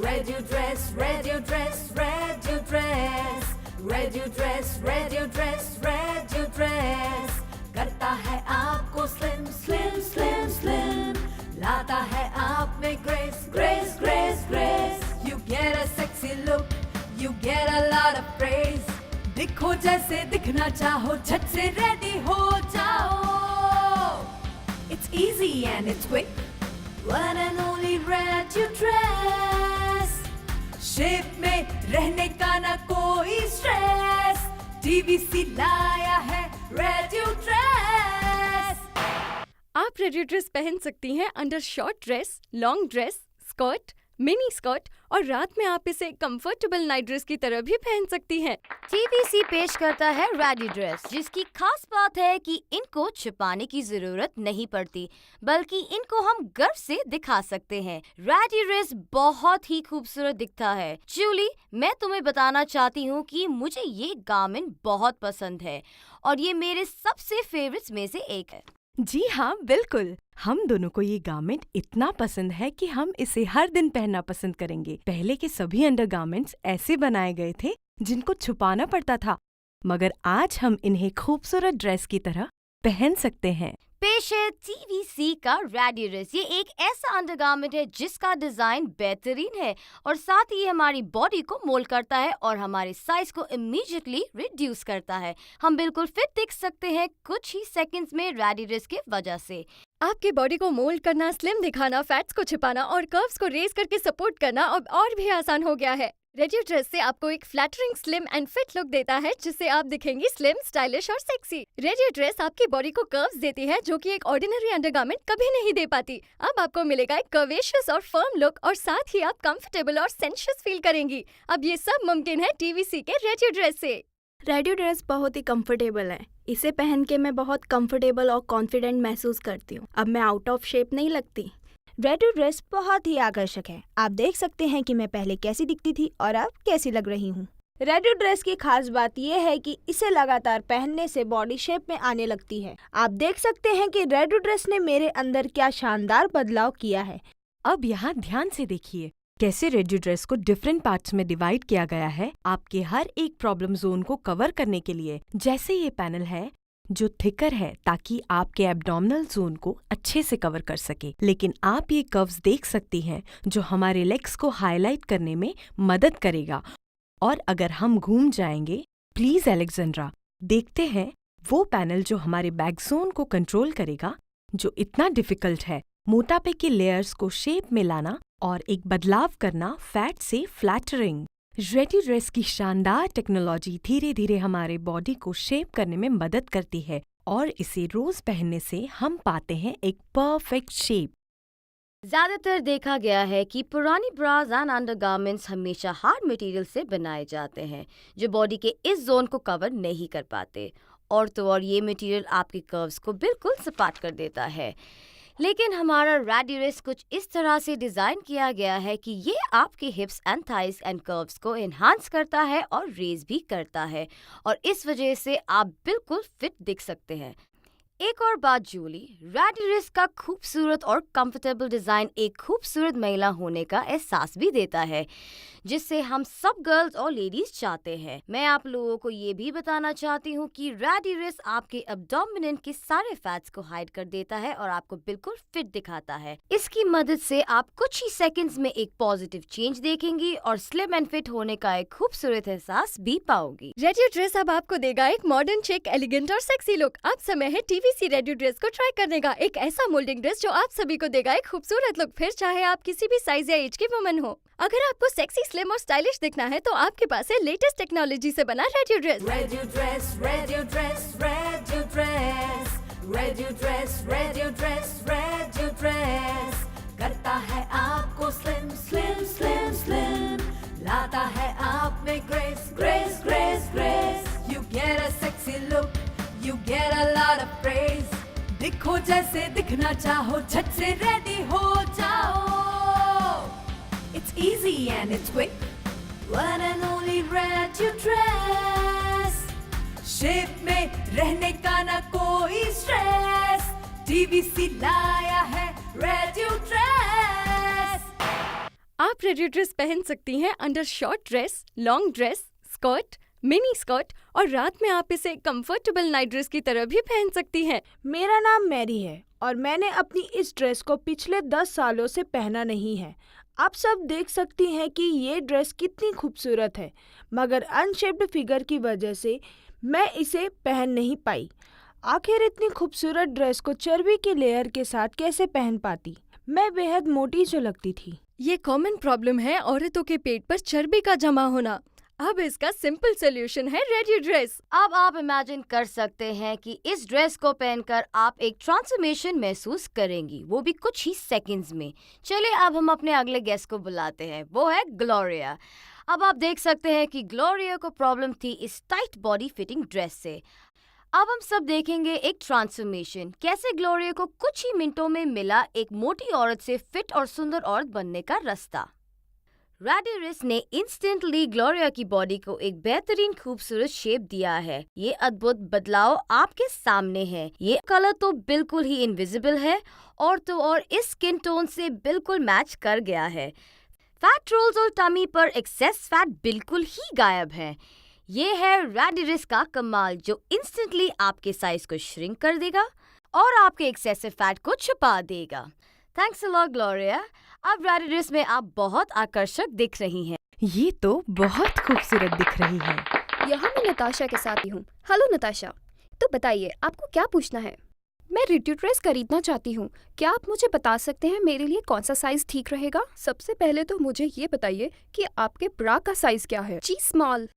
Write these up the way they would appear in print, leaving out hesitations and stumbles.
Red you dress, red you dress, red you dress. Red you dress, red you dress, red you dress. करता है आपको slim, slim, slim, slim. लाता है आप में grace, grace, grace, grace. You get a sexy look, you get a lot of praise. दिखो जैसे दिखना चाहो, झट से ready हो जाओ. It's easy and it's quick. One and only red you dress. Shape में रहने का ना कोई स्ट्रेस. TVC लाया है रेड यू ड्रेस. आप रेड यू ड्रेस पहन सकती हैं under short dress, long dress, skirt, mini skirt और रात में आप इसे कंफर्टेबल नाइट ड्रेस की तरह भी पहन सकती हैं। TVC पेश करता है रेड यू ड्रेस, जिसकी खास बात है कि इनको छुपाने की जरूरत नहीं पड़ती, बल्कि इनको हम गर्व से दिखा सकते हैं। रेड यू ड्रेस बहुत ही खूबसूरत दिखता है। जूली, मैं तुम्हें बताना चाहती हूँ कि मुझे ये गारमेंट बहुत पसंद है और ये मेरे सबसे फेवरेट्स में से एक है। जी हाँ, बिल्कुल। हम दोनों को ये गारमेंट इतना पसंद है कि हम इसे हर दिन पहनना पसंद करेंगे। पहले के सभी अंडरगारमेंट्स ऐसे बनाए गए थे जिनको छुपाना पड़ता था, मगर आज हम इन्हें खूबसूरत ड्रेस की तरह पहन सकते हैं। पेश है TVC का रेड यू ड्रेस। ये एक ऐसा अंडरगारमेंट है जिसका डिजाइन बेहतरीन है और साथ ही हमारी बॉडी को मोल्ड करता है और हमारे साइज को इमीडिएटली रिड्यूस करता है। हम बिल्कुल फिट दिख सकते हैं कुछ ही सेकंड्स में रेड यू ड्रेस की वजह से। आपकी बॉडी को मोल्ड करना, स्लिम दिखाना, फैट्स को छिपाना और कर्व्स को रेज करके सपोर्ट करना अब और भी आसान हो गया है। रेड यू ड्रेस से आपको एक flattering, slim and fit look देता है, जिससे आप दिखेंगी स्लिम, स्टाइलिश और सेक्सी। रेड यू ड्रेस आपकी बॉडी को कर्व्स देती है जो कि एक ऑर्डिनरी अंडरगारमेंट कभी नहीं दे पाती। अब आपको मिलेगा एक कर्वेशियस और फर्म लुक और साथ ही आप कंफर्टेबल और सेंशियस फील करेंगी। अब ये सब मुमकिन है TVC के रेड यू ड्रेस से। रेड यू ड्रेस बहुत ही कंफर्टेबल है। इसे पहन के मैं बहुत कंफर्टेबल और कॉन्फिडेंट महसूस करती हूँ। अब मैं आउट ऑफ शेप नहीं लगती। रेड यू ड्रेस बहुत ही आकर्षक है। आप देख सकते हैं कि मैं पहले कैसी दिखती थी और अब कैसी लग रही हूँ। रेड यू ड्रेस की खास बात यह है कि इसे लगातार पहनने से बॉडी शेप में आने लगती है। आप देख सकते हैं कि रेड यू ड्रेस ने मेरे अंदर क्या शानदार बदलाव किया है। अब यहाँ ध्यान से देखिए कैसे रेड यू ड्रेस को डिफरेंट पार्ट्स में डिवाइड किया गया है आपके हर एक प्रॉब्लम जोन को कवर करने के लिए। जैसे ये पैनल है जो थिकर है ताकि आपके एब्डोमिनल जोन को अच्छे से कवर कर सके, लेकिन आप ये कर्व्स देख सकती हैं जो हमारे लेग्स को हाईलाइट करने में मदद करेगा। और अगर हम घूम जाएंगे, प्लीज एलेक्जेंड्रा, देखते हैं वो पैनल जो हमारे बैक जोन को कंट्रोल करेगा, जो इतना डिफिकल्ट है। मोटापे के लेयर्स को शेप में लाना और एक बदलाव करना, फैट से फ्लैटरिंग। रेड यू ड्रेस की शानदार टेक्नोलॉजी धीरे धीरे हमारे बॉडी को शेप करने में मदद करती है और इसे रोज पहनने से हम पाते हैं एक परफेक्ट शेप। ज्यादातर देखा गया है कि पुरानी ब्रास एंड अंडरगारमेंट्स हमेशा हार्ड मटेरियल से बनाए जाते हैं जो बॉडी के इस जोन को कवर नहीं कर पाते, और तो और ये मटेरियल आपके कर्व्स को बिल्कुल सपाट कर देता है। लेकिन हमारा रेड यू ड्रेस कुछ इस तरह से डिजाइन किया गया है कि ये आपके हिप्स एंड थाइस एंड कर्व्स को एनहांस करता है और रेज भी करता है, और इस वजह से आप बिल्कुल फिट दिख सकते हैं। एक और बात जूली, रेड यू ड्रेस का खूबसूरत और कंफर्टेबल डिजाइन एक खूबसूरत महिला होने का एहसास भी देता है, जिससे हम सब गर्ल्स और लेडीज चाहते हैं। मैं आप लोगों को ये भी बताना चाहती हूँ कि रेड यू ड्रेस आपके एब्डोमिन के सारे फैट्स को हाइड कर देता है और आपको बिल्कुल फिट दिखाता है। इसकी मदद से आप कुछ ही सेकंड्स में एक पॉजिटिव चेंज देखेंगी और स्लिम एंड फिट होने का एक खूबसूरत एहसास भी पाओगी। रेड यू ड्रेस अब आपको देगा एक मॉडर्न, चिक, एलिगेंट और सेक्सी लुक। अब समय है TVC रेड यू ड्रेस को ट्राई करने का। एक ऐसा मोल्डिंग ड्रेस जो आप सभी को देगा एक खूबसूरत लुक, फिर चाहे आप किसी भी साइज या एज की वुमन हो। अगर आपको सेक्सी, स्लिम और स्टाइलिश दिखना है तो आपके पास है लेटेस्ट टेक्नोलॉजी से बना red U dress. Red you dress, red you dress, red you dress. Red you dress, red you dress, red you dress. करता है आपको slim, slim, slim, slim. लाता है आप में grace, grace, grace, grace. You get a sexy look, you get a lot of praise. दिखो जैसे दिखना चाहो, झट से ready हो जाओ. It's easy and it's quick. One and only red you dress. Shape में रहने का ना कोई स्ट्रेस. TVC लाया है red you dress. आप आप रेडियो ड्रेस पहन सकती हैं under short dress, long dress, skirt, mini skirt और रात में आप इसे कंफर्टेबल नाइट ड्रेस की तरह भी पहन सकती हैं। मेरा नाम मैरी है और मैंने अपनी इस ड्रेस को पिछले 10 सालों से पहना नहीं है। आप सब देख सकती हैं कि ये ड्रेस कितनी खूबसूरत है, मगर अनशेप्ड फिगर की वजह से मैं इसे पहन नहीं पाई। आखिर इतनी खूबसूरत ड्रेस को चर्बी के लेयर के साथ कैसे पहन पाती? मैं बेहद मोटी जो लगती थी। ये कॉमन प्रॉब्लम है औरतों के पेट पर चर्बी का जमा होना। अब इसका सिंपल सोल्यूशन है रेडियो ड्रेस। अब आप इमेजिन कर सकते हैं कि इस ड्रेस को पहनकर आप एक ट्रांसफॉर्मेशन महसूस करेंगी, वो भी कुछ ही सेकंड्स में। चलिए अब हम अपने अगले गेस्ट को बुलाते हैं, वो है ग्लोरिया। अब आप देख सकते हैं कि ग्लोरिया को प्रॉब्लम थी इस टाइट बॉडी फिटिंग ड्रेस से। अब हम सब देखेंगे एक ट्रांसफॉर्मेशन, कैसे ग्लोरिया को कुछ ही मिनटों में मिला एक मोटी औरत से फिट और सुंदर औरत बनने का रास्ता। रेडिरिस ने इंस्टेंटली ग्लोरिया की बॉडी को एक बेहतरीन खूबसूरत शेप दिया है। ये अद्भुत बदलाव आपके सामने है। ये कलर तो बिल्कुल ही इनविजिबल है और तो और इस स्किन टोन से बिल्कुल मैच कर गया है। फैट रोल्स और टमी पर एक्सेस फैट बिल्कुल ही गायब है। ये है रेडिरिस का कमाल, जो इंस्टेंटली आपके साइज को श्रिंक कर देगा और आपके एक्सेसिव फैट को छुपा देगा। Thanks a lot Gloria. अब रेडिरिस में आप बहुत आकर्षक दिख रही हैं। ये तो बहुत खूबसूरत दिख रही है। यहाँ मैं नताशा के साथ ही हूँ। हेलो नताशा, तो बताइए आपको क्या पूछना है? मैं रेडियो ड्रेस खरीदना चाहती हूँ। क्या आप मुझे बता सकते हैं मेरे लिए कौन सा साइज ठीक रहेगा? सबसे पहले तो मुझे ये बताइए कि आपके ब्रा का साइज क्या है? जी स्मॉल।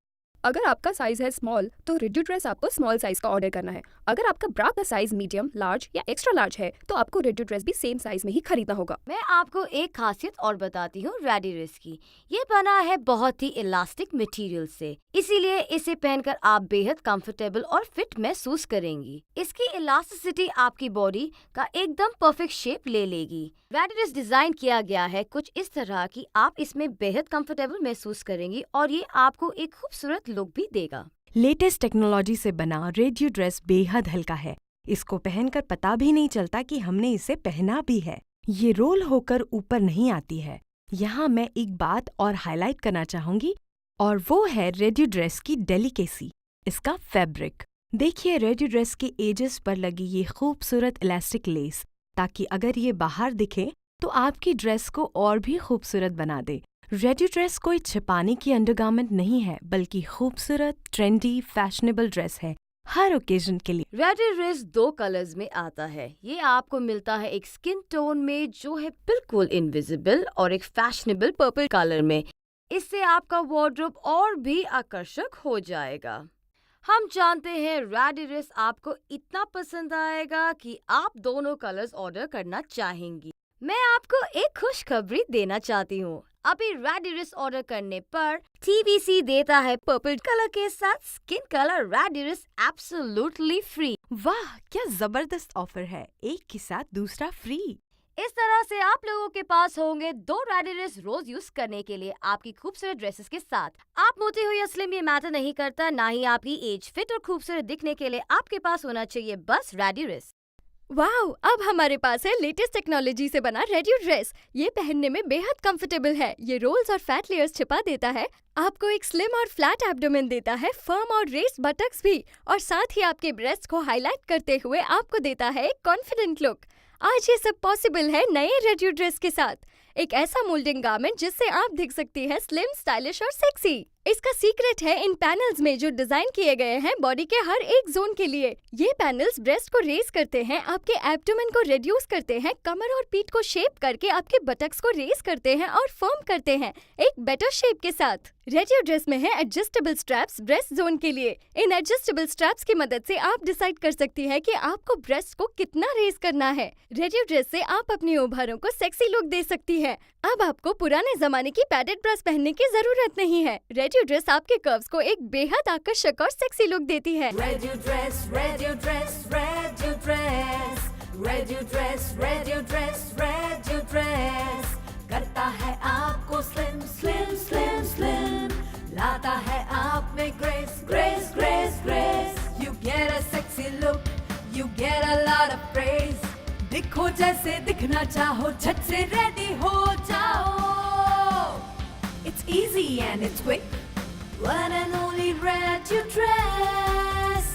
अगर आपका साइज है स्मॉल तो रेडियो ड्रेस आपको स्मॉल साइज का ऑर्डर करना है। अगर आपका ब्रा का साइज मीडियम, लार्ज या एक्स्ट्रा लार्ज है तो आपको रेडियो ड्रेस भी सेम साइज में ही खरीदना होगा। मैं आपको एक खासियत और बताती हूँ रेडिरिस की। ये बना है बहुत ही इलास्टिक मटेरियल से, इसीलिए इसे पहनकर आप बेहद कंफर्टेबल और फिट महसूस करेंगी। इसकी इलास्टिसिटी आपकी बॉडी का एकदम परफेक्ट शेप ले लेगी। रेडिरिस डिजाइन किया गया है कुछ इस तरह कि आप इसमें बेहद कंफर्टेबल महसूस करेंगी और ये आपको एक खूबसूरत लुक भी देगा। लेटेस्ट टेक्नोलॉजी से बना रेडियो ड्रेस बेहद हल्का है। इसको पहनकर पता भी नहीं चलता कि हमने इसे पहना भी है। ये रोल होकर ऊपर नहीं आती है। यहाँ मैं एक बात और हाईलाइट करना चाहूंगी और वो है रेडियो ड्रेस की डेलिकेसी, इसका फैब्रिक। देखिए रेडियो ड्रेस के एजेस पर लगी ये खूबसूरत इलास्टिक लेस, ताकि अगर ये बाहर दिखे तो आपकी ड्रेस को और भी खूबसूरत बना दे। रेडियो ड्रेस कोई छिपाने की अंडरगारमेंट नहीं है, बल्कि खूबसूरत, ट्रेंडी, फैशनेबल ड्रेस है हर ओकेजन के लिए। रेडिरिस 2 कलर्स में आता है। ये आपको मिलता है एक स्किन टोन में जो है बिल्कुल इनविजिबल और एक फैशनेबल पर्पल कलर में। इससे आपका वार्डरोब और भी आकर्षक हो जाएगा। हम जानते हैं रेडिरिस आपको इतना पसंद आएगा कि आप दोनों कलर्स ऑर्डर करना चाहेंगी। मैं आपको एक खुशखबरी देना चाहती हूँ। अभी रेडिरिस ऑर्डर करने पर TVC देता है पर्पल कलर के साथ स्किन कलर रेडिरिस एब्सोल्युटली फ्री। वाह, क्या जबरदस्त ऑफर है, एक के साथ दूसरा फ्री। इस तरह से आप लोगों के पास होंगे 2 रेडिरिस रोज यूज करने के लिए आपकी खूबसूरत ड्रेसेस के साथ। आप मोटी हो या स्लिम ये मैटर नहीं करता, ना ही आपकी एज। फिट और खूबसूरत दिखने के लिए आपके पास होना चाहिए बस रेडिरिस। वाओ, अब हमारे पास है लेटेस्ट टेक्नोलॉजी से बना रेडियो ड्रेस। ये पहनने में बेहद कंफर्टेबल है। ये रोल्स और फैट लेयर्स छिपा देता है, आपको एक स्लिम और फ्लैट एब्डोमेन देता है, फर्म और रेस्ड बटक्स भी, और साथ ही आपके ब्रेस्ट को हाईलाइट करते हुए आपको देता है एक कॉन्फिडेंट लुक। आज ये सब पॉसिबल है नए रेडियो ड्रेस के साथ। एक ऐसा मोल्डिंग गारमेंट जिससे आप दिख सकती है स्लिम, स्टाइलिश और सेक्सी। इसका सीक्रेट है इन पैनल्स में जो डिजाइन किए गए हैं बॉडी के हर एक जोन के लिए। ये पैनल्स ब्रेस्ट को रेज करते हैं, आपके एब्डोमेन को रिड्यूस करते हैं, कमर और पीठ को शेप करके आपके बटक्स को रेज करते हैं और फर्म करते हैं एक बेटर शेप के साथ। रेडियो ड्रेस में है एडजस्टेबल स्ट्रैप्स ब्रेस्ट जोन के लिए। इन एडजस्टेबल स्ट्रैप्स की मदद से आप डिसाइड कर सकती है कि आपको ब्रेस्ट को कितना रेज करना है। रेडियो ड्रेस से आप अपनी ओभारों को सेक्सी लुक दे सकती है। अब आपको पुराने जमाने की पैडेड ब्रेस्ट पहनने की जरूरत नहीं है। रेडियो ड्रेस आपके कर्व्स को एक बेहद आकर्षक और सेक्सी लुक देती है। Radio dress, radio dress, radio dress. Radio dress, radio dress, radio dress. करता है आपको slim, slim, slim, slim. लाता है आप में grace, grace, grace, grace. You get a sexy look, you get a lot of praise. दिखो जैसे दिखना चाहो, झट से ready हो जाओ. It's easy and it's quick. One and only Red You Dress.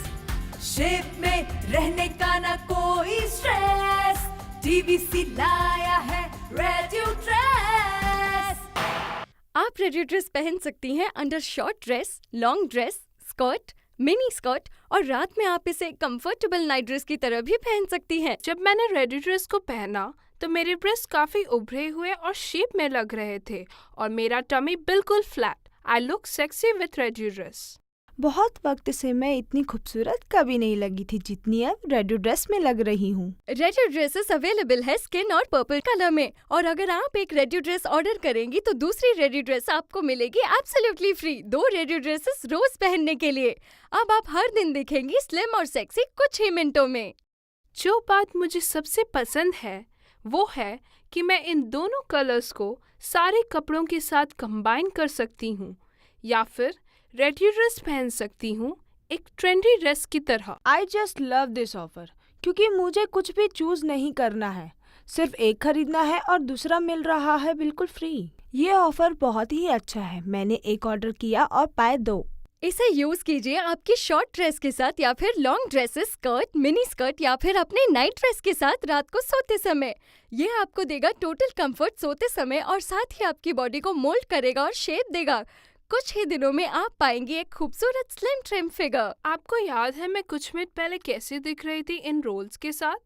Shape में रहने का ना कोई स्ट्रेस, TVC लाया है Red You Dress. आप रेडियो ड्रेस पहन सकती हैं under short dress, long dress, skirt, mini skirt और रात में आप इसे कंफर्टेबल नाइट ड्रेस की तरह भी पहन सकती हैं। जब मैंने रेडी ड्रेस को पहना तो मेरे ब्रेस्ट काफी उभरे हुए और शेप में लग रहे थे और मेरा टमी बिल्कुल flat. I look sexy with ready dress. बहुत वक्त से मैं इतनी खूबसूरत कभी नहीं लगी थी जितनी अब रेडियो ड्रेस में लग रही हूँ। रेडियो ड्रेसेस अवेलेबल है स्किन और पर्पल कलर में, और अगर आप एक रेडियो ड्रेस ऑर्डर करेंगी तो दूसरी रेडियो ड्रेस आपको मिलेगी एब्सोल्युटली फ्री। 2 रेडियो ड्रेसेस रोज पहनने के लिए। अब आप हर दिन दिखेंगी स्लिम और सेक्सी कुछ ही मिनटों में। जो बात मुझे सबसे पसंद है वो है कि मैं इन दोनों कलर्स को सारे कपड़ों के साथ कंबाइन कर सकती हूँ या फिर रेडियो ड्रेस पहन सकती हूँ एक ट्रेंडी ड्रेस की तरह। I just love this offer क्योंकि मुझे कुछ भी चूज नहीं करना है, सिर्फ एक खरीदना है और दूसरा मिल रहा है बिल्कुल फ्री। ये ऑफर बहुत ही अच्छा है। मैंने एक ऑर्डर किया और पाए 2। इसे यूज कीजिए आपकी शॉर्ट ड्रेस के साथ या फिर long dresses, skirt, mini skirt या फिर अपने नाइट ड्रेस के साथ रात को सोते समय। ये आपको देगा टोटल कंफर्ट सोते समय और साथ ही आपकी बॉडी को मोल्ड करेगा और शेप देगा। कुछ ही दिनों में आप पाएंगी एक खूबसूरत स्लिम ट्रिम फिगर। आपको याद है मैं कुछ मिनट पहले कैसे दिख रही थी इन रोल्स के साथ,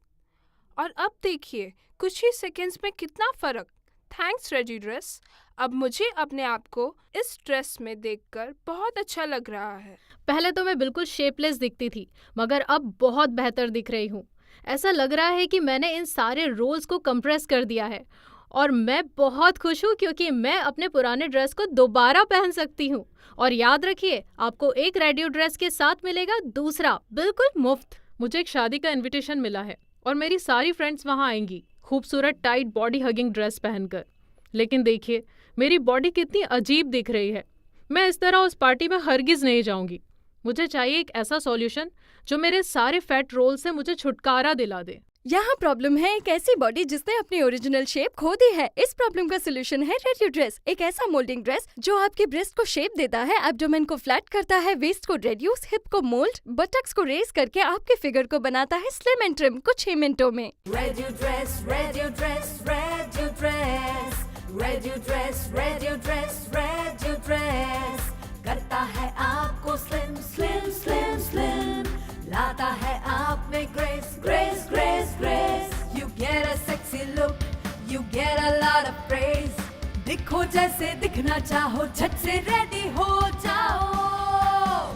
और अब देखिए कुछ ही सेकंड्स में कितना फर्क। Thanks ready dress. अब मुझे अपने आप को इस ड्रेस में देखकर बहुत अच्छा लग रहा है। पहले तो मैं बिल्कुल शेपलेस दिखती थी, मगर अब बहुत बेहतर दिख रही हूँ। ऐसा लग रहा है कि मैंने इन सारे रोल्स को कंप्रेस कर दिया है और मैं बहुत खुश हूँ क्योंकि मैं अपने पुराने ड्रेस को दोबारा पहन सकती हूँ। और याद रखिए, आपको एक रेडियो ड्रेस के साथ मिलेगा दूसरा बिल्कुल मुफ्त। मुझे एक शादी का इनविटेशन मिला है और मेरी सारी फ्रेंड्स वहाँ आएंगी खूबसूरत टाइट बॉडी हगिंग ड्रेस पहनकर। लेकिन देखिए मेरी बॉडी कितनी अजीब दिख रही है। मैं इस तरह उस पार्टी में हरगिज़ नहीं जाऊंगी। मुझे चाहिए एक ऐसा सॉल्यूशन जो मेरे सारे फैट रोल से मुझे छुटकारा दिला दे। यहाँ प्रॉब्लम है एक ऐसी बॉडी जिसने अपनी ओरिजिनल शेप खो दी है। इस प्रॉब्लम का सोल्यूशन है रेडियो ड्रेस, एक ऐसा मोल्डिंग ड्रेस जो आपके ब्रेस्ट को शेप देता है, एब्डोमेन को फ्लैट करता है, वेस्ट को रेड्यूस, हिप को मोल्ड, बटक्स को रेज करके आपके फिगर को बनाता है स्लिम एंड ट्रिम कुछ ही मिनटों में। Radio dress, radio dress, radio dress. Radio dress, radio dress, radio dress. करता है आपको slim, slim, slim, slim. लाता है आप में grace, grace, grace, grace. You get a sexy look, you get a lot of praise. दिखो जैसे दिखना चाहो, झट से ready हो जाओ.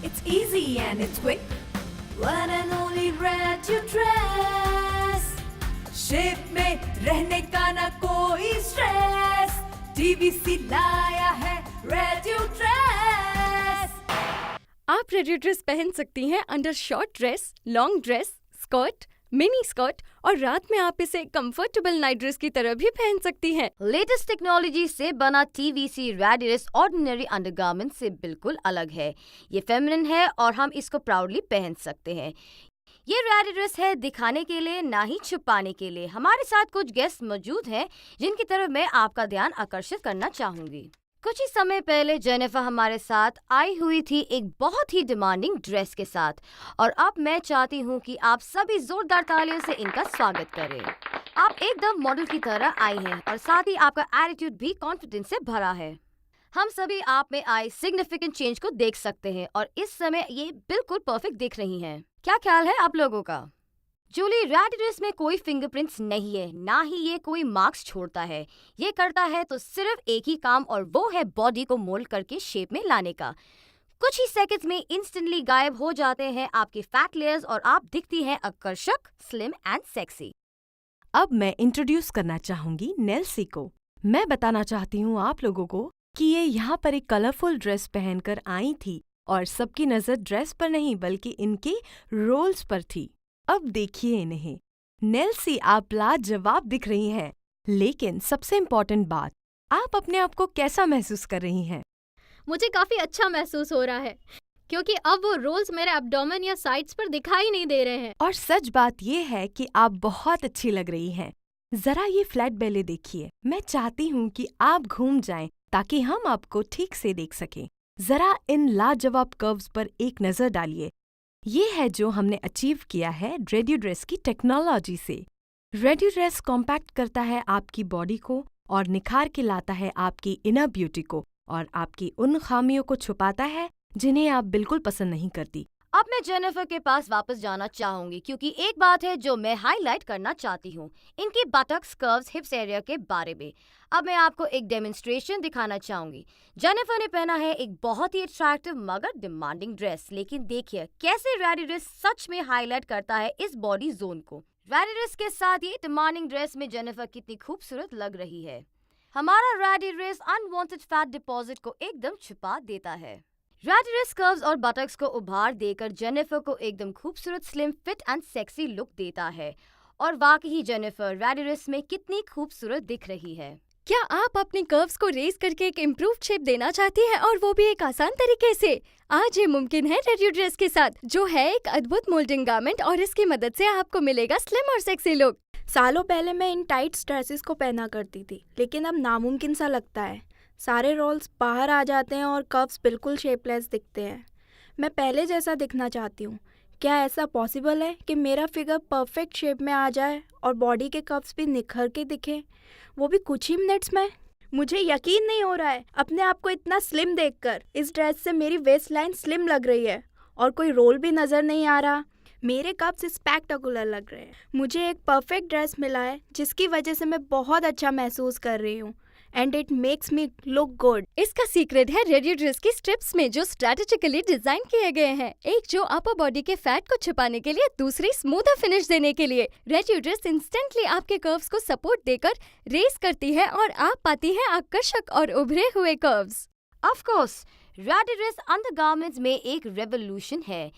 It's easy and it's quick. One and only Radio dress. Shape में रहने का ना कोई स्ट्रेस, TVC लाया है रेडियो ड्रेस। आप रेडियो ड्रेस पहन सकती हैं under short dress, long dress, skirt, mini skirt और रात में आप इसे कंफर्टेबल नाइट ड्रेस की तरह भी पहन सकती हैं। लेटेस्ट टेक्नोलॉजी से बना TVC ready dress ordinary undergarment से बिल्कुल अलग है। ये फेमिनिन है और हम इसको प्राउडली पहन सकते हैं। ये रेडी ड्रेस है दिखाने के लिए, ना ही छुपाने के लिए। हमारे साथ कुछ गेस्ट मौजूद हैं जिनकी तरफ मैं आपका ध्यान आकर्षित करना चाहूंगी। कुछ ही समय पहले जेनिफर हमारे साथ आई हुई थी एक बहुत ही डिमांडिंग ड्रेस के साथ, और अब मैं चाहती हूँ कि आप सभी जोरदार तालियों से इनका स्वागत करें। आप एकदम मॉडल की तरह आई हैं और साथ ही आपका एटीट्यूड भी कॉन्फिडेंस से भरा है। हम सभी आप में आए सिग्निफिकेंट चेंज को देख सकते हैं और इस समय ये बिल्कुल परफेक्ट दिख रही हैं। क्या ख्याल है आप लोगों का? जूली, रेडी ड्रेस में कोई फिंगरप्रिंट्स नहीं है, ना ही ये कोई मार्क्स छोड़ता है। ये करता है तो सिर्फ एक ही काम, और वो है बॉडी को मोल्ड करके शेप में लाने का। कुछ ही सेकंड्स में इंस्टेंटली गायब हो जाते हैं आपके फैट लेयर्स और आप दिखती हैं आकर्षक, स्लिम एंड सेक्सी। अब मैं इंट्रोड्यूस करना चाहूंगी नेल्सी को। मैं बताना चाहती हूँ आप लोगों को कि ये यहाँ पर एक कलरफुल ड्रेस पहनकर आई थी और सबकी नजर ड्रेस पर नहीं बल्कि इनके रोल्स पर थी। अब देखिए इन्हें। नेल्सी, आप लाजवाब दिख रही हैं, लेकिन सबसे इम्पोर्टेंट बात, आप अपने आप को कैसा महसूस कर रही हैं? मुझे काफी अच्छा महसूस हो रहा है क्योंकि अब वो रोल्स मेरे एब्डोमेन या साइड्स पर दिखाई नहीं दे रहे हैं। और सच बात ये है कि आप बहुत अच्छी लग रही हैं। जरा ये फ्लैट बेले देखिए। मैं चाहती हूँ कि आप घूम जाएं ताकि हम आपको ठीक से देख सकें। जरा इन लाजवाब कर्व्स पर एक नजर डालिए। ये है जो हमने अचीव किया है रेड्यूड्रेस की टेक्नोलॉजी से। रेड्यूड्रेस कॉम्पैक्ट करता है आपकी बॉडी को और निखार के लाता है आपकी इनर ब्यूटी को और आपकी उन खामियों को छुपाता है जिन्हें आप बिल्कुल पसंद नहीं करती। अब मैं जेनिफर के पास वापस जाना चाहूंगी क्योंकि एक बात है जो मैं हाईलाइट करना चाहती हूँ, इनकी बटक्स, कर्व्स, हिप्स एरिया के बारे में। अब मैं आपको एक डेमोन्स्ट्रेशन दिखाना चाहूंगी। जेनिफर ने पहना है एक बहुत ही अट्रैक्टिव मगर डिमांडिंग ड्रेस, लेकिन देखिए कैसे रेड्यूड्रेस सच में हाईलाइट करता है इस बॉडी जोन को। रेड्यूड्रेस के साथ ये डिमांडिंग ड्रेस में जेनिफर कितनी खूबसूरत लग रही है। हमारा रेड्यूड्रेस अनवांटेड फैट डिपॉजिट को एकदम छुपा देता है। रेड्यूड्रेस कर्व्स और बटक्स को उभार देकर जेनिफर को एकदम खूबसूरत, slim, fit and sexy look देता है। और वाकई जेनिफर रेड्यूड्रेस में कितनी खूबसूरत दिख रही है। क्या आप अपनी कर्व्स को रेज करके एक इम्प्रूव्ड शेप देना चाहती हैं और वो भी एक आसान तरीके से? आज ये मुमकिन है रेड्यूड्रेस के साथ, जो है एक अद्भुत मोल्डिंग गारमेंट और इसकी मदद से आपको मिलेगा स्लिम और सेक्सी लुक। सालों पहले मैं इन टाइट ड्रेसेस को पहना करती थी, लेकिन अब नामुमकिन सा लगता है। सारे रोल्स बाहर आ जाते हैं और कर्व्स बिल्कुल शेपलेस दिखते हैं। मैं पहले जैसा दिखना चाहती हूँ। क्या ऐसा पॉसिबल है कि मेरा फिगर परफेक्ट शेप में आ जाए और बॉडी के कर्व्स भी निखर के दिखें, वो भी कुछ ही मिनट्स में? मुझे यकीन नहीं हो रहा है अपने आप को इतना स्लिम देखकर। इस ड्रेस से मेरी वेस्ट लाइन स्लिम लग रही है और कोई रोल भी नज़र नहीं आ रहा। मेरे कर्व्स स्पेक्टाकुलर लग रहे हैं। मुझे एक परफेक्ट ड्रेस मिला है जिसकी वजह से मैं बहुत अच्छा महसूस कर रही हूँ and it makes me look good. इसका सीक्रेट है रेड्यूड्रेस की स्ट्रिप्स में जो स्ट्रेटेजिकली डिजाइन किए गए हैं। एक जो अपर बॉडी के फैट को छुपाने के लिए, दूसरी स्मूथर फिनिश देने के लिए। रेड्यूड्रेस इंस्टेंटली आपके कर्व्स को सपोर्ट देकर रेस करती है और आप पाती हैं आकर्षक और उभरे हुए कर्व्स। ऑफ कोर्स, रेड्यूड्रेस अंडरगारमेंट्स में एक रेवोल्यूशन है।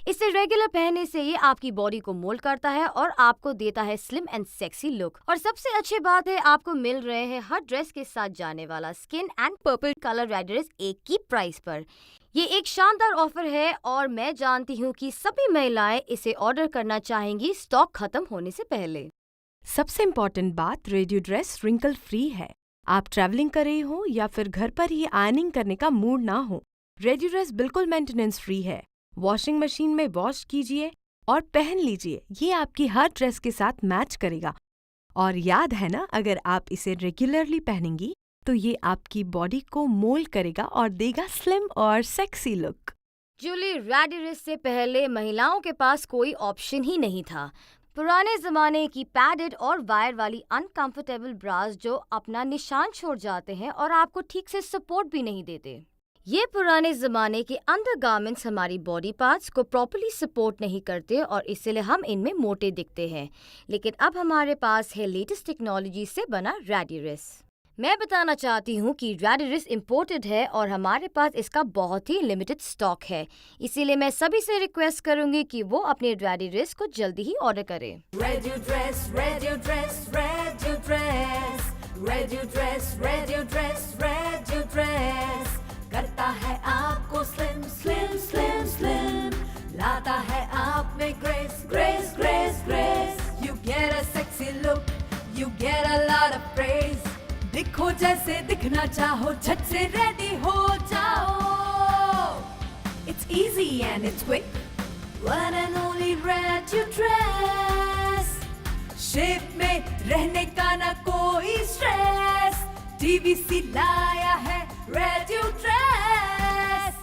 इसे रेगुलर पहनने से ये आपकी बॉडी को मोल्ड करता है और आपको देता है स्लिम एंड सेक्सी लुक। और सबसे अच्छी बात है, आपको मिल रहे हैं हर ड्रेस के साथ जाने वाला स्किन एंड पर्पल कलर रेड्यूड्रेस एक ही प्राइस पर। ये एक शानदार ऑफर है और मैं जानती हूँ कि सभी महिलाएं इसे ऑर्डर करना चाहेंगी स्टॉक खत्म होने से पहले। सबसे इम्पोर्टेंट बात, रेड्यूड्रेस रिंकल फ्री है। आप ट्रैवलिंग कर रही हो या फिर घर पर ही आयरनिंग करने का मूड ना हो, रेड्यूड्रेस बिल्कुल मेंटेनेंस फ्री है। वॉशिंग मशीन में वॉश कीजिए और पहन लीजिए, ये आपकी हर ड्रेस के साथ मैच करेगा। और याद है ना, अगर आप इसे रेगुलरली पहनेंगी तो ये आपकी बॉडी को मोल्ड करेगा और देगा स्लिम और सेक्सी लुक। जूली, रेड्यूड्रेस से पहले महिलाओं के पास कोई ऑप्शन ही नहीं था। पुराने जमाने की पैडेड और वायर वाली अनकंफर्टेबल ब्रास जो अपना निशान छोड़ जाते हैं और आपको ठीक से सपोर्ट भी नहीं देते। ये पुराने ज़माने के अंडरगारमेंट्स हमारी बॉडी पार्ट्स को प्रॉपर्ली सपोर्ट नहीं करते और इसलिए हम इनमें मोटे दिखते हैं। लेकिन अब हमारे पास है लेटेस्ट टेक्नोलॉजी से बना रेड्यूड्रेस। मैं बताना चाहती हूँ कि रेड्यूड्रेस इम्पोर्टेड है और हमारे पास इसका बहुत ही लिमिटेड स्टॉक है। इसीलिए मैं सभी से रिक्वेस्ट करूँगी कि वो अपने रेड्यूड्रेस को जल्दी ही ऑर्डर करें। Redudress, Redudress, Redudress, Redudress, Redudress, Redudrass करता है आपको स्लिम स्लिम स्लिम स्लिम, लाता है आप में grace grace grace grace. You get a sexy look, you get a lot of praise। दिखो जैसे दिखना चाहो, झट से रेडी हो जाओ। It's easy and it's quick, one and only Redudrass। Shape में रहने का ना कोई स्ट्रेस, TVC लाया है रेड्यूड्रेस।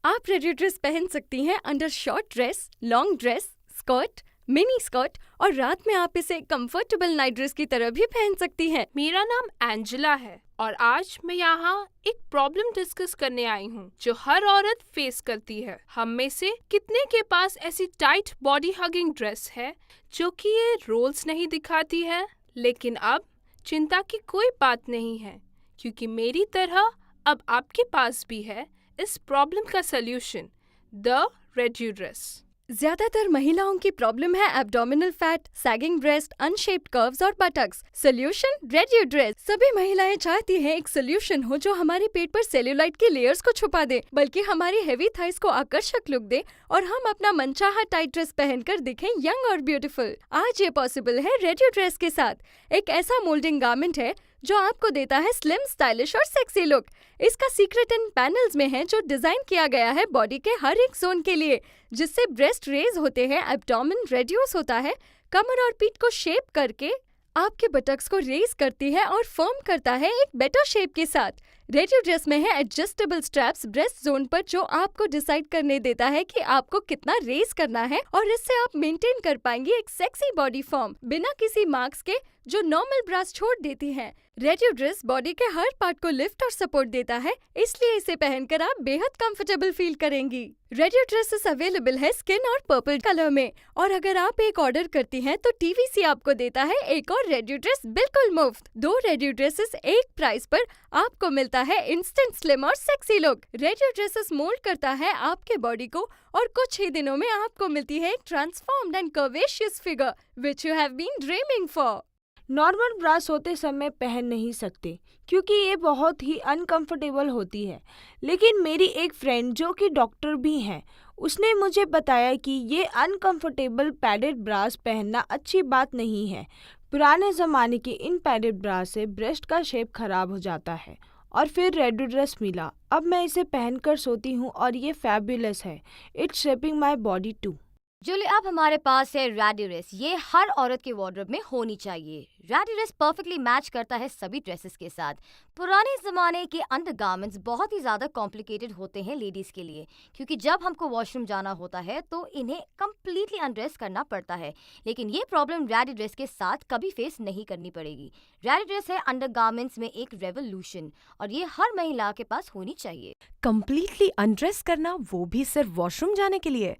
आप रेड्यूड्रेस पहन सकती हैं under short dress, long dress, skirt, mini skirt और रात में आप इसे कंफर्टेबल नाइट ड्रेस की तरह भी पहन सकती हैं। मेरा नाम एंजेला है और आज मैं यहाँ एक प्रॉब्लम डिस्कस करने आई हूँ जो हर औरत फेस करती है। हम में से कितने के पास ऐसी टाइट बॉडी हगिंग ड्रेस है जो कि ये रोल्स नहीं दिखाती है? लेकिन अब चिंता की कोई बात नहीं है, क्योंकि मेरी तरह अब आपके पास भी है इस प्रॉब्लम का सल्यूशन, द रेड्यूड्रेस। ज्यादातर महिलाओं की प्रॉब्लम है abdominal fat, sagging breast, unshaped curves और बटक्स। सोल्यूशन रेड्यूड्रेस। सभी महिलाएं चाहती हैं एक सोल्यूशन हो जो हमारे पेट पर सेल्यूलाइट के लेयर्स को छुपा दे, बल्कि हमारी हेवी थाइस को आकर्षक लुक दे और हम अपना मनचाहा टाइट ड्रेस पहनकर दिखें यंग और ब्यूटीफुल। आज ये पॉसिबल है रेड्यूड्रेस के साथ। एक ऐसा मोल्डिंग गारमेंट है जो आपको देता है स्लिम, स्टाइलिश और सेक्सी लुक। इसका सीक्रेट इन पैनल्स में है जो डिजाइन किया गया है बॉडी के हर एक जोन के लिए, जिससे ब्रेस्ट रेज होते हैं, एब्डोमेन रेड्यूस होता है, कमर और पीठ को शेप करके आपके बटक्स को रेज करती है और फर्म करता है एक बेटर शेप के साथ। रेडियो ड्रेस में है एडजस्टेबल स्ट्रैप्स ब्रेस्ट जोन पर, जो आपको डिसाइड करने देता है कि आपको कितना रेज करना है, और इससे आप मेंटेन कर पाएंगे एक सेक्सी बॉडी फॉर्म बिना किसी मार्क्स के जो नॉर्मल ब्रास छोड़ देती है। रेडियो ड्रेस बॉडी के हर पार्ट को लिफ्ट और सपोर्ट देता है, इसलिए इसे पहनकर आप बेहद कंफर्टेबल फील करेंगी। रेडियो ड्रेसेस अवेलेबल है स्किन और पर्पल कलर में, और अगर आप एक ऑर्डर करती हैं तो टीवीसी आपको देता है एक और रेडियो ड्रेस बिल्कुल मुफ्त। 2 रेडियो ड्रेसेस एक प्राइस पर आपको मिलता है इंस्टेंट स्लिम और sexy look. Radio dresses mould करता है आपके बॉडी को, और कुछ ही दिनों में आपको मिलती है एक transformed and curvaceous figure which you have been dreaming for. Normal bra सोते समय पहन नहीं सकते क्योंकि ये बहुत ही अनकंफर्टेबल होती है, लेकिन मेरी एक फ्रेंड जो कि डॉक्टर भी हैं, उसने मुझे बताया कि ये अनकंफर्टेबल पैडेड ब्रास पहनना अच्छी बात नहीं है। पुराने ज़माने के इन पैडेड ब्रा से ब्रेस्ट का शेप खराब हो जाता है, और फिर रेडियो ड्रेस मिला। अब मैं इसे पहनकर सोती हूँ और ये फैबुलस है। It's shaping my body too. Julie, अब हमारे पास है रेडियो ड्रेस। ये हर औरत के वार्डरोब में होनी चाहिए। रेडियो ड्रेस परफेक्टली मैच करता है सभी ड्रेसेस के साथ। पुराने ज़माने के अंडरगारमेंट्स बहुत ही ज़्यादा कॉम्प्लिकेटेड होते हैं लेडीज़ के लिए, क्योंकि जब हमको वॉशरूम जाना होता है तो इन्हें कम्प्लीटली अनड्रेस करना पड़ता है, लेकिन ये प्रॉब्लम रेडियो ड्रेस के साथ कभी फेस नहीं करनी पड़ेगी। रेडियो ड्रेस है अंडरगारमेंट्स में एक रेवोल्यूशन, और ये हर महिला के पास होनी चाहिए। कंप्लीटली अनड्रेस करना, वो भी सिर्फ वॉशरूम जाने के लिए?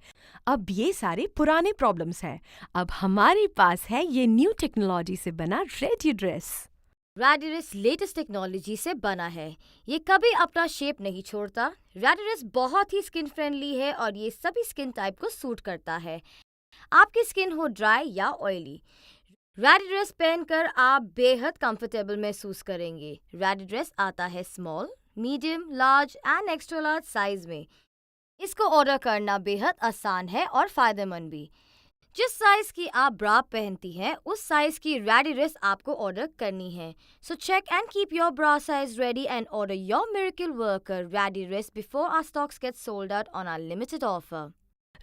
अब ये सारे पुराने प्रॉब्लम्स हैं। अब हमारे पास है ये न्यू टेक्नोलॉजी से बना radio dress. Radio dress latest technology से बना है। ये कभी अपना शेप नहीं छोड़ता। रेडियो ड्रेस बहुत ही स्किन फ्रेंडली है और ये सभी स्किन टाइप को सूट करता है, आपकी स्किन हो ड्राई या ऑयली। रेडियो ड्रेस पहनकर आप बेहद कंफर्टेबल महसूस करेंगे। रेडियो ड्रेस आता है small, medium, large and extra large size में। इसको ऑर्डर करना बेहद आसान है और फायदेमंद भी। जिस साइज की आप ब्रा पहनती हैं, उस साइज की रेडियो ड्रेस आपको ऑर्डर करनी है। So check and keep your bra size ready and order your miracle worker radio dress before our stocks get sold out on our limited offer.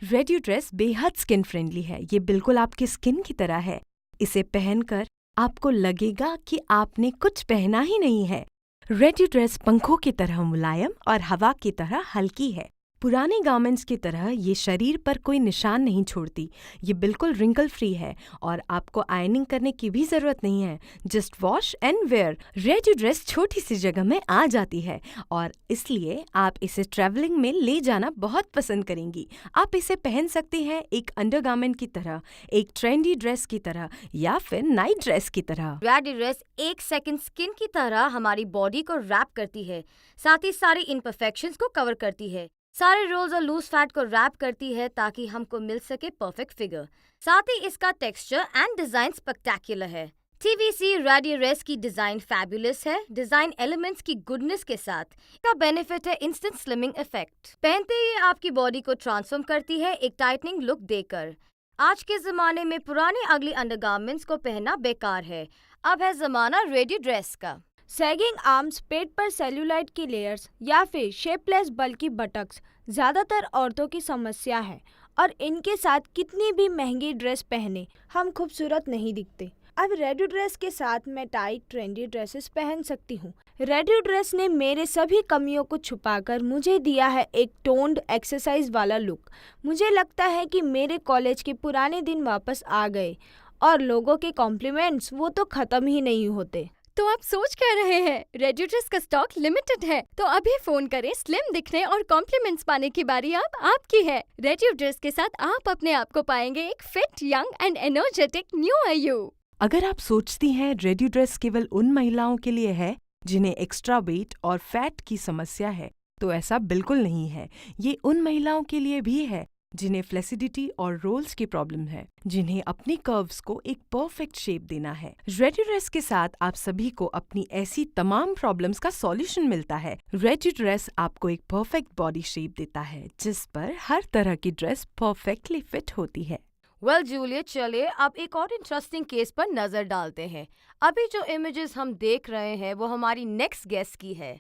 Radio dress बेहद skin friendly है। ये बिल्कुल आपकी skin की तरह है। इसे पहनकर आपको लगेगा कि आपने कुछ पहना ही नहीं है। रेडियो ड्रेस पंखों की तरह मुलायम और हवा की तरह हल्की है। पुराने गारमेंट्स की तरह ये शरीर पर कोई निशान नहीं छोड़ती। ये बिल्कुल रिंकल फ्री है और आपको आयरनिंग करने की भी ज़रूरत नहीं है। Just wash and wear. Radio dress छोटी सी जगह में आ जाती है और इसलिए आप इसे ट्रैवलिंग में ले जाना बहुत पसंद करेंगी। आप इसे पहन सकती हैं एक अंडरगारमेंट की तरह, एक ट्रेंडी ड्रेस की तरह या फिर नाइट ड्रेस की तरह। रेडियो ड्रेस एक सेकंड स्किन की तरह हमारी बॉडी को रैप करती है, साथ ही सारी इम्परफेक्शंस को कवर करती है। सारे रोल्स और लूज फैट को रैप करती है ताकि हमको मिल सके परफेक्ट फिगर। साथ ही इसका टेक्सचर एंड डिजाइन स्पेक्टेक्युलर है। टीवीसी रेडियो ड्रेस की डिजाइन फैबुलस है, डिजाइन एलिमेंट्स की गुडनेस के साथ। इसका बेनिफिट है इंस्टेंट स्लिमिंग इफेक्ट। पहनते ही आपकी बॉडी को ट्रांसफॉर्म करती है एक टाइटनिंग लुक देकर। आज के जमाने में पुराने अगली अंडरगारमेंट्स को पहनना बेकार है। अब है जमाना रेडियो ड्रेस का। सैगिंग आर्म्स, पेट पर सेल्यूलाइट की लेयर्स या फिर शेपलेस बल्कि बटक्स ज़्यादातर औरतों की समस्या है, और इनके साथ कितनी भी महंगी ड्रेस पहने हम खूबसूरत नहीं दिखते। अब रेडियो ड्रेस के साथ मैं टाइट ट्रेंडी ड्रेसेस पहन सकती हूँ। रेडियो ड्रेस ने मेरे सभी कमियों को छुपाकर मुझे दिया है एक टोन्ड एक्सरसाइज वाला लुक। मुझे लगता है कि मेरे कॉलेज के पुराने दिन वापस आ गए, और लोगों के कॉम्प्लीमेंट्स वो तो ख़त्म ही नहीं होते। तो आप सोच क्या रहे हैं? रेडियो ड्रेस का स्टॉक लिमिटेड है, तो अभी फोन करें। स्लिम दिखने और कॉम्प्लीमेंट्स पाने की बारी अब आपकी है। रेडियो ड्रेस के साथ आप अपने आप को पाएंगे एक fit, young and energetic new आयु। अगर आप सोचती हैं रेडियो ड्रेस केवल उन महिलाओं के लिए है जिन्हें एक्स्ट्रा वेट और फैट की समस्या है, तो ऐसा बिल्कुल नहीं है। ये उन महिलाओं के लिए भी है जिन्हें फ्लेसिडिटी और रोल्स की प्रॉब्लम है, जिन्हें अपनी कर्व्स को एक परफेक्ट शेप देना है। रेडियो ड्रेस के साथ आप सभी को अपनी ऐसी तमाम प्रॉब्लम्स का सॉल्यूशन मिलता है। रेडियो ड्रेस आपको एक परफेक्ट बॉडी शेप देता है, जिस पर हर तरह की ड्रेस परफेक्टली फिट होती है। वेल जूलियट, चलिए अब एक और इंटरेस्टिंग केस पर नजर डालते हैं। अभी जो इमेजेस हम देख रहे हैं वो हमारी नेक्स्ट गेस्ट की है।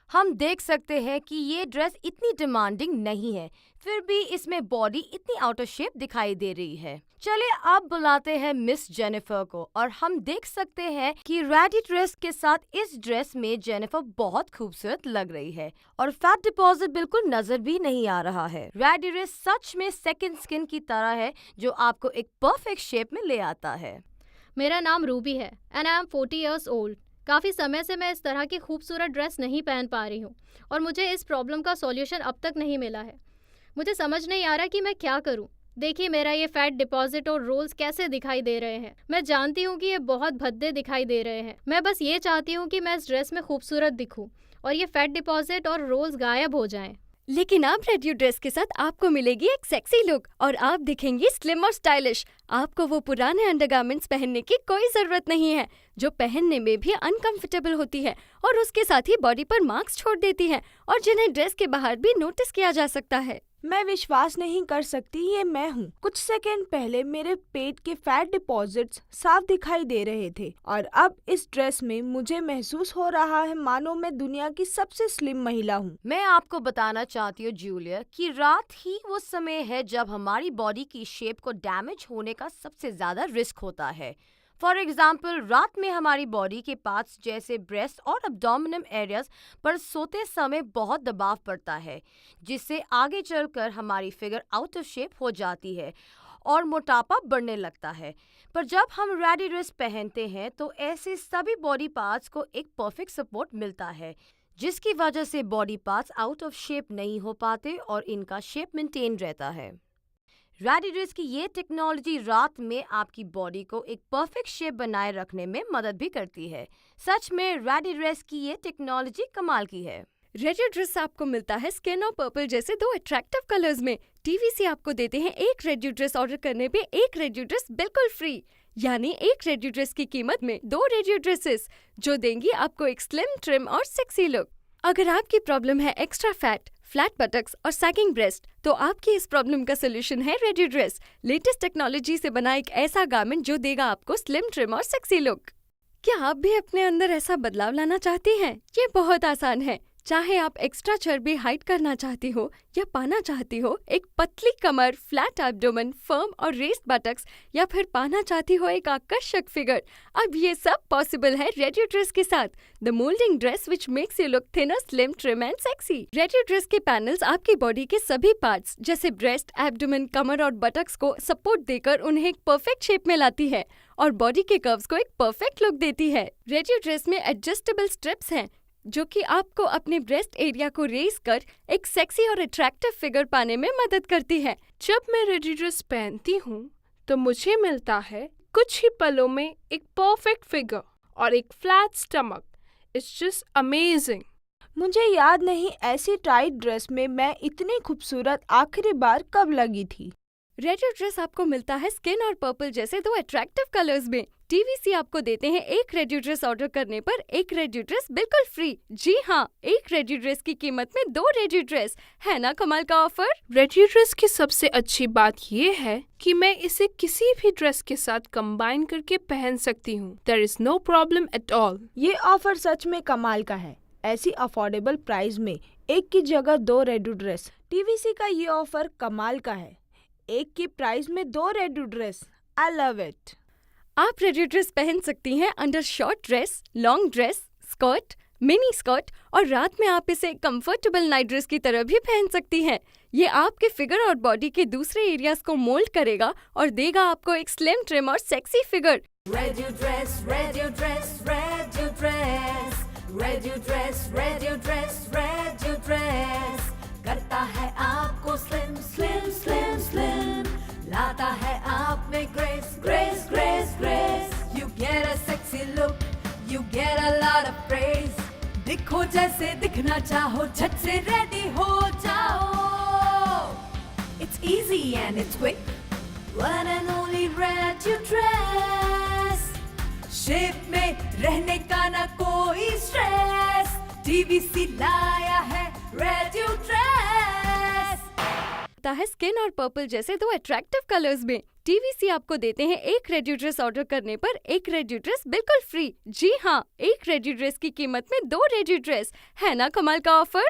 हम देख सकते हैं कि ये ड्रेस इतनी डिमांडिंग नहीं है, फिर भी इसमें बॉडी इतनी आउट ऑफ शेप दिखाई दे रही है। चलिए अब बुलाते हैं मिस जेनिफर को और हम देख सकते हैं कि रेडी ड्रेस के साथ इस ड्रेस में जेनिफर बहुत खूबसूरत लग रही है और फैट डिपॉजिट बिल्कुल नजर भी नहीं आ रहा है। रेडी ड्रेस सच में सेकंड स्किन की तरह है जो आपको एक परफेक्ट शेप में ले आता है। मेरा नाम रूबी है and I am 40 years old। काफ़ी समय से मैं इस तरह की खूबसूरत ड्रेस नहीं पहन पा रही हूँ और मुझे इस प्रॉब्लम का सॉल्यूशन अब तक नहीं मिला है। मुझे समझ नहीं आ रहा कि मैं क्या करूँ। देखिए मेरा ये फैट डिपॉजिट और रोल्स कैसे दिखाई दे रहे हैं। मैं जानती हूँ कि ये बहुत भद्दे दिखाई दे रहे हैं। मैं बस ये चाहती हूँ कि मैं इस ड्रेस में खूबसूरत दिखूँ और ये फैट डिपॉजिट और रोल्स गायब हो जाएं। लेकिन अब रेडियो ड्रेस के साथ आपको मिलेगी एक सेक्सी लुक और आप दिखेंगी स्लिम और स्टाइलिश। आपको वो पुराने अंडरगारमेंट्स पहनने की कोई जरूरत नहीं है जो पहनने में भी अनकंफर्टेबल होती है और उसके साथ ही बॉडी पर मार्क्स छोड़ देती है और जिन्हें ड्रेस के बाहर भी नोटिस किया जा सकता है। मैं विश्वास नहीं कर सकती ये मैं हूँ। कुछ सेकंड पहले मेरे पेट के फैट डिपॉजिट्स साफ दिखाई दे रहे थे और अब इस ड्रेस में मुझे महसूस हो रहा है मानो मैं दुनिया की सबसे स्लिम महिला हूँ। मैं आपको बताना चाहती हूँ जूलिया कि रात ही वो समय है जब हमारी बॉडी की शेप को डैमेज होने का सबसे ज्यादा रिस्क होता है। फॉर एग्जाम्पल, रात में हमारी बॉडी के पार्ट्स जैसे ब्रेस्ट और अब्डोमिनम एरियाज पर सोते समय बहुत दबाव पड़ता है, जिससे आगे चलकर हमारी फिगर आउट ऑफ शेप हो जाती है और मोटापा बढ़ने लगता है। पर जब हम रेडी ड्रेस पहनते हैं तो ऐसे सभी बॉडी पार्ट्स को एक परफेक्ट सपोर्ट मिलता है, जिसकी वजह से body parts out of shape नहीं हो पाते और इनका शेप मेंटेन रहता है। रेडी ड्रेस की ये टेक्नोलॉजी रात में आपकी बॉडी को एक परफेक्ट शेप बनाए रखने में मदद भी करती है। सच में रेडी ड्रेस की ये टेक्नोलॉजी कमाल की है। रेडियो ड्रेस आपको मिलता है स्किन और पर्पल जैसे दो अट्रैक्टिव कलर्स में। टीवीसी आपको देते हैं एक रेडियो ड्रेस ऑर्डर करने पे एक रेडियो ड्रेस बिल्कुल फ्री, यानी एक रेडियो ड्रेस की कीमत में दो रेडियो ड्रेसेस जो देंगी आपको एक स्लिम, ट्रिम और सेक्सी लुक। अगर आपकी प्रॉब्लम है एक्स्ट्रा फैट, फ्लैट बटक्स और सैगिंग ब्रेस्ट, तो आपकी इस प्रॉब्लम का सोल्यूशन है रेडियो ड्रेस। लेटेस्ट टेक्नोलॉजी से बना एक ऐसा गारमेंट जो देगा आपको स्लिम, ट्रिम और सेक्सी लुक। क्या आप भी अपने अंदर ऐसा बदलाव लाना चाहती हैं? ये बहुत आसान है। चाहे आप एक्स्ट्रा चर्बी हाइड करना चाहती हो या पाना चाहती हो एक पतली कमर, फ्लैट एब्डोमेन, फर्म और रेस्ड बटक्स, या फिर पाना चाहती हो एक आकर्षक फिगर, अब ये सब पॉसिबल है रेडियो ड्रेस के साथ। The moulding dress which makes you look thinner, slim, trim and sexy. Radio dress के पैनल्स आपकी बॉडी के सभी पार्ट्स जैसे ब्रेस्ट, एब्डोमेन, कमर और बटक्स को सपोर्ट देकर उन्हें एक परफेक्ट शेप में लाती है और बॉडी के कर्व्स को एक परफेक्ट लुक देती है। रेडियो ड्रेस में एडजस्टेबल स्ट्रिप्स हैं जो कि आपको अपने ब्रेस्ट एरिया को रेज कर एक सेक्सी और अट्रैक्टिव फिगर पाने में मदद करती है। जब मैं रेडी ड्रेस पहनती हूँ तो मुझे मिलता है कुछ ही पलों में एक परफेक्ट फिगर और एक flat stomach. It's just amazing. मुझे याद नहीं ऐसी टाइट ड्रेस में मैं इतनी खूबसूरत आखिरी बार कब लगी थी। रेडियो ड्रेस आपको मिलता है स्किन और पर्पल जैसे दो अट्रैक्टिव कलर्स में। टीवीसी आपको देते हैं एक रेडियो ड्रेस ऑर्डर करने पर एक रेडियो ड्रेस बिल्कुल फ्री। जी हाँ, एक रेडियो ड्रेस की कीमत में दो रेडियो ड्रेस। है ना कमाल का ऑफर? रेडियो ड्रेस की सबसे अच्छी बात ये है कि मैं इसे किसी भी ड्रेस के साथ कंबाइन करके पहन सकती हूँ। There is no problem at all. ये ऑफर सच में कमाल का है। ऐसी अफोर्डेबल प्राइस में एक की जगह दो रेडियो ड्रेस। टीवीसी का ये ऑफर कमाल का है। एक की प्राइस में दो radio dress. I love it. आप रेडियो ड्रेस पहन सकती हैं under short dress, long dress, skirt, mini skirt और रात में आप इसे कंफर्टेबल नाइट ड्रेस की तरह भी पहन सकती हैं। ये आपके फिगर और बॉडी के दूसरे एरियाज को मोल्ड करेगा और देगा आपको एक स्लिम, ट्रिम और sexy figure. Radio dress, radio dress, radio dress, radio dress, radio dress, radio dress, करता है आपको स्लिम स्लिम स्लिम स्लिम, लाता है आप में grace grace grace grace. You get a sexy look, you get a lot of praise, दिखो जैसे दिखना चाहो, झट से रेडी हो जाओ। It's easy and it's quick, one and only radio dress, shape में रहने का ना कोई स्ट्रेस, टीवीसी लाया है रेडियो ड्रेस। मिलता है स्किन और पर्पल जैसे दो अट्रैक्टिव कलर्स में। टीवीसी आपको देते हैं एक रेडियो ड्रेस ऑर्डर करने पर एक रेडियो ड्रेस बिल्कुल फ्री। जी हाँ, एक रेडियो ड्रेस की कीमत में 2 रेडियो ड्रेस। है ना कमाल का ऑफर।